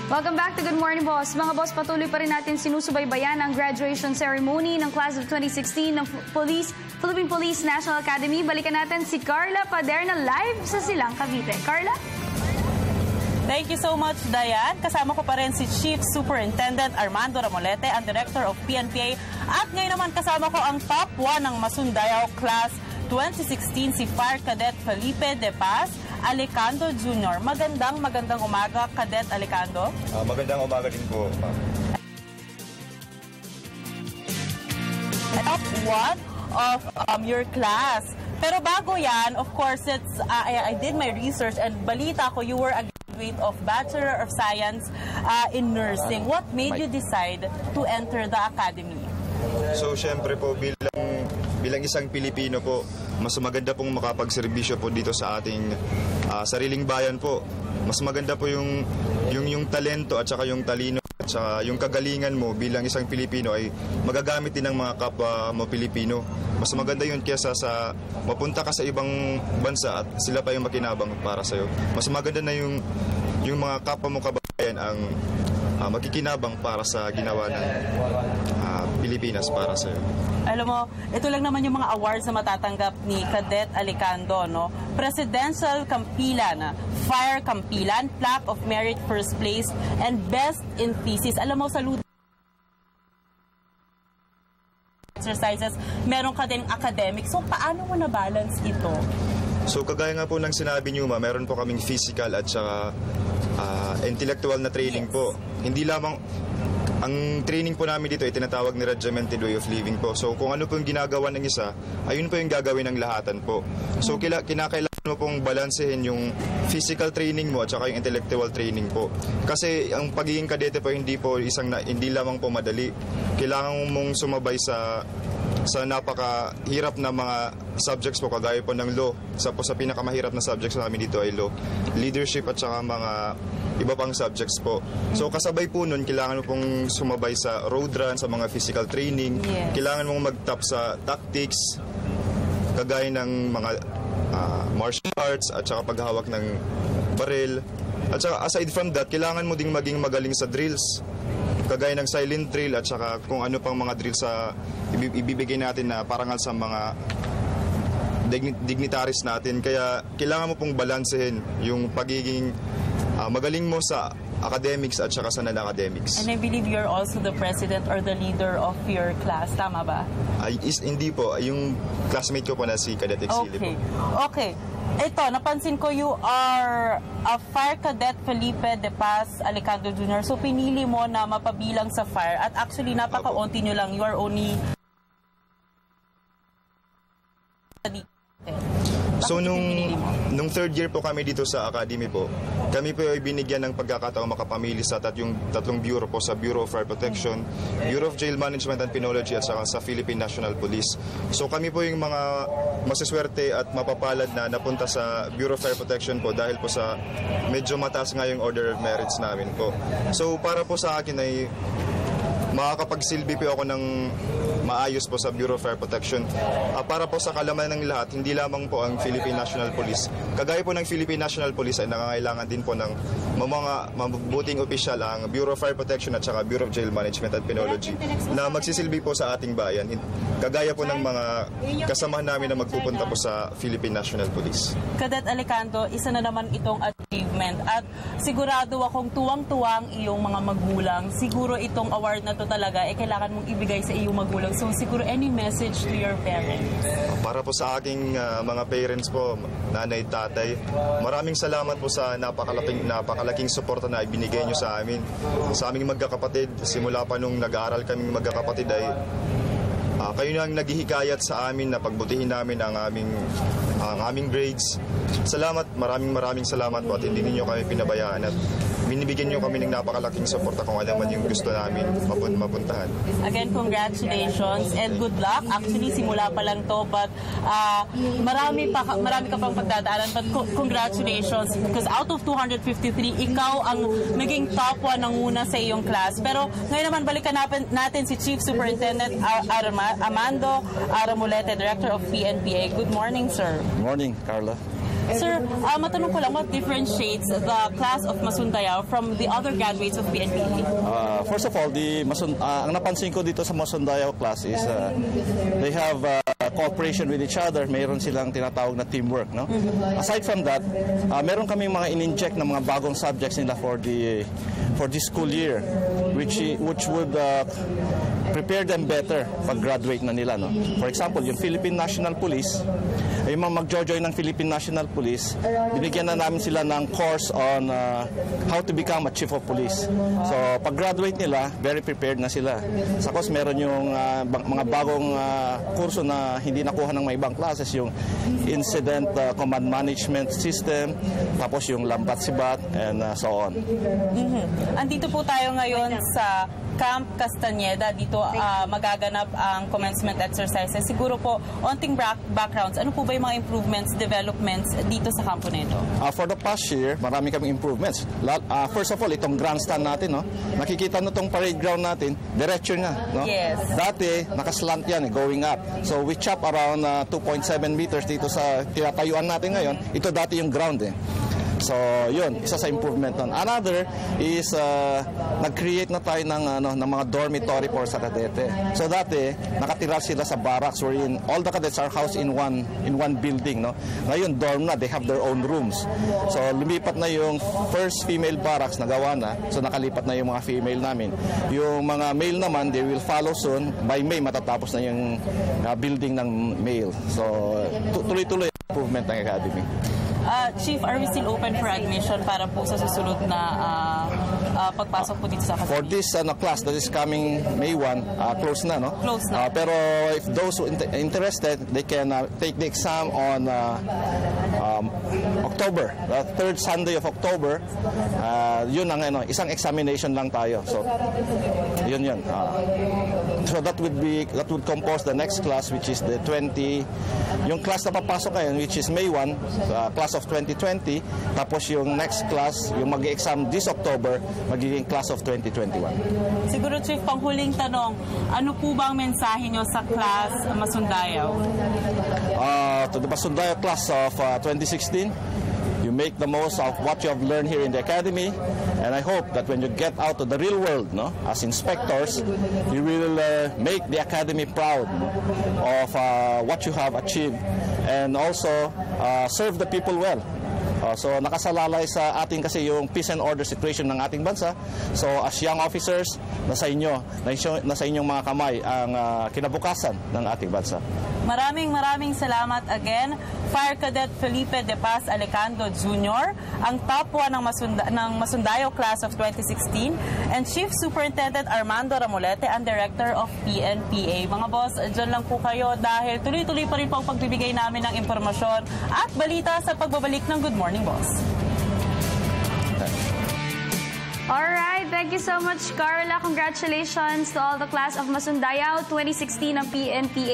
Welcome back to Good Morning Boss. Mga boss, patuloy pa rin natin sinusubaybayan ang graduation ceremony ng Class of 2016 ng Philippine Police National Academy. Balikan natin si Carla Paderna live sa Silang, Cavite. Carla? Thank you so much, Dayan. Kasama ko pa rin si Chief Superintendent Armando Ramolete, ang Director of PNPA. At ngayon naman kasama ko ang top 1 ng Masundayaw Class 2016, si Fire Cadet Felipe De Paz Alicando Jr. Magandang umaga, Cadet Alicando. Magandang umaga din po, ma'am. Top 1 of your class. Pero bago yan, of course, I did my research and balita ko you were a graduate of Bachelor of Science in Nursing. What made you decide to enter the academy? So, syempre po, bilang isang Pilipino po, mas maganda pong makapagserbisyo po dito sa ating sariling bayan po. Mas maganda po yung talento at saka yung talino at saka yung kagalingan mo bilang isang Pilipino ay magagamit din ng mga kapwa mo Pilipino. Mas maganda yun kaysa sa mapunta ka sa ibang bansa at sila pa yung makinabang para sa'yo. Mas maganda na yung mga kapwa mo kababayan ang magkikinabang para sa ginawa ng Pilipinas para sa'yo. Alam mo, ito lang naman yung mga awards na matatanggap ni Cadet Alicando, no? Presidential Kampilan, Fire Kampilan, Plaque of Merit First Place, and Best in Thesis. Alam mo, saludo exercises, meron ka din academic. So, paano mo na-balance ito? So, kagaya nga po ng sinabi niyo, meron po kaming physical at saka intellectual na training po. Hindi lamang, ang training po namin dito ay tinatawag ni Regimented Way of Living po. So, kung ano po yung ginagawa ng isa, ayun po yung gagawin ng lahatan po. So, kinakailangan mo pong balansehin yung physical training mo at saka yung intellectual training po. Kasi ang pagiging kadete po hindi lamang po madali. Kailangan mong sumabay sa napakahirap na mga subjects po, kagaya po ng law. Sa pinakamahirap na subjects namin dito ay law, leadership at saka mga iba pang subjects po. So kasabay po nun, kailangan mo pong sumabay sa road run, sa mga physical training. Yes. Kailangan mong mag-top sa tactics, kagaya ng mga martial arts at saka paghawak ng baril. At saka aside from that, kailangan mo ding maging magaling sa drills, kagaya ng silent drill at saka kung ano pang mga drill sa ibibigay natin na parangal sa mga dignitaries natin. Kaya kailangan mo pong balansehin yung pagiging magaling mo sa academics at saka sa non-academics. And I believe you're also the president or the leader of your class. Tama ba? Hindi po. Yung classmate ko po na si Cadet Exili po. Okay. Ito, napansin ko you are a Fire Cadet Felipe De Paz Alicando Jr. So, pinili mo na mapabilang sa fire. At actually, napaka-unti nyo lang. You are only... So, nung third year po kami dito sa academy po, kami po ay binigyan ng pagkakataong makapamili sa tatlong bureau po, sa Bureau of Fire Protection, Bureau of Jail Management and Penology at saka sa Philippine National Police. So kami po yung mga masaswerte at mapapalad na napunta sa Bureau of Fire Protection po dahil po sa medyo mataas nga yung order of merits namin po. So para po sa akin ay makakapagsilbi po ako ng maayos po sa Bureau of Fire Protection. Para po sa kalaman ng lahat, hindi lamang po ang Philippine National Police. Kagaya po ng Philippine National Police ay nangangailangan din po ng mga mabubuting opisyal ang Bureau of Fire Protection at saka Bureau of Jail Management and Penology na magsisilbi po sa ating bayan. Kagaya po ng mga kasamahan namin na magpupunta po sa Philippine National Police. Cadet Alicando, isa na naman itong achievement at sigurado akong tuwang-tuwang iyong mga magulang. Siguro itong award na to talaga kailangan mong ibigay sa iyong magulang. So siguro any message to your parents? Para po sa aking mga parents po, nanay, tatay, maraming salamat po sa napakalaking suporta na ibinigay nyo sa amin. Sa aming magkakapatid, simula pa nung nag-aaral kaming magkakapatid ay kayo na ang naghihikayat sa amin na pagbutihin namin ang aming grades. Salamat, maraming salamat po at hindi ninyo kami pinabayaan at binibigyan nyo kami ng napakalaking suporta kung ano man yung gusto namin mapuntahan. Again, congratulations and good luck. Actually, simula pa lang to but marami ka pang pagdadaanan but congratulations because out of 253, ikaw ang naging top 1 ng una sa iyong class. Pero ngayon naman balikan natin si Chief Superintendent Armando Ramolete, Director of PNPA. Good morning, sir. Good morning, Carla. Sir, matanong ko lang, what differentiates the class of Masundayao from the other graduates of PNPA? First of all, ang napansin ko dito sa Masundayao class is they have cooperation with each other. Mayroon silang tinatawag na teamwork. No? Aside from that, meron kaming mga in-inject na mga bagong subjects nila for the school year, which would prepare them better pag graduate na nila. No? For example, yung Philippine National Police, yung mga mag-join ng Philippine National Police, binigyan na namin sila ng course on how to become a chief of police. So, pag-graduate nila, very prepared na sila. Sa course, meron yung mga bagong kurso na hindi nakuha ng mga ibang classes, yung Incident Command Management System, tapos yung Lambat Sibat, and so on. Andito po tayo ngayon sa Camp Castañeda. Dito magaganap ang commencement exercises. Siguro po, onting backgrounds, ano po ba yung mga improvements, developments dito sa kampo na ito? For the past year, marami kaming improvements. First of all, itong grandstand natin, no? Nakikita nyo itong parade ground natin, diretso na. No? Yes. Dati, nakaslant yan, going up. So we chop around 2.7 meters dito sa tinatayuan natin ngayon. Ito dati yung ground So, yun, isa sa improvement nun. Another is, nag-create na tayo ng mga dormitory for sa kadete. So, dati, nakatira sila sa barracks wherein all the cadets are housed in one building. No? Ngayon, dorm na, they have their own rooms. So, lumipat na yung first female barracks, nagawa na. So, nakalipat na yung mga female namin. Yung mga male naman, they will follow soon. By May, matatapos na yung building ng male. So, tuloy-tuloy improvement ng academy. Chief, are we still open for admission para po sa susunod na pagpasok po dito sa academy? For this class that is coming May 1, close na, no? Close na. Pero if those who interested, they can take the exam on October, the third Sunday of October. Yun ang isang examination lang tayo. So, yun. So that would compose the next class, which is the 20. Yung class na papasok ngayon, which is May 1, class of 2020. Tapos yung next class, yung mag-exam this October, magiging class of 2021. Siguro, Chief, panghuling tanong, ano po bang mensahe nyo sa class Masundayao? To the Masundayao class of 2016, you make the most of what you have learned here in the academy, and I hope that when you get out to the real world, no, as inspectors, you will make the academy proud of what you have achieved, and also serve the people well. So nakasalalay sa atin kasi yung peace and order situation ng ating bansa. So as young officers, nasa inyong mga kamay ang kinabukasan ng ating bansa. Maraming salamat again, Fire Cadet Felipe De Paz Alecando Jr., ang top 1 ng Masundayao Class of 2016, and Chief Superintendent Armando Ramolete, ang Director of PNPA. Mga boss, dyan lang po kayo dahil tuloy-tuloy pa rin po ang pagbibigay namin ng impormasyon at balita sa pagbabalik ng Good Morning Boss. Alright, thank you so much, Carla. Congratulations to all the class of Masundayao 2016 ng PNPA.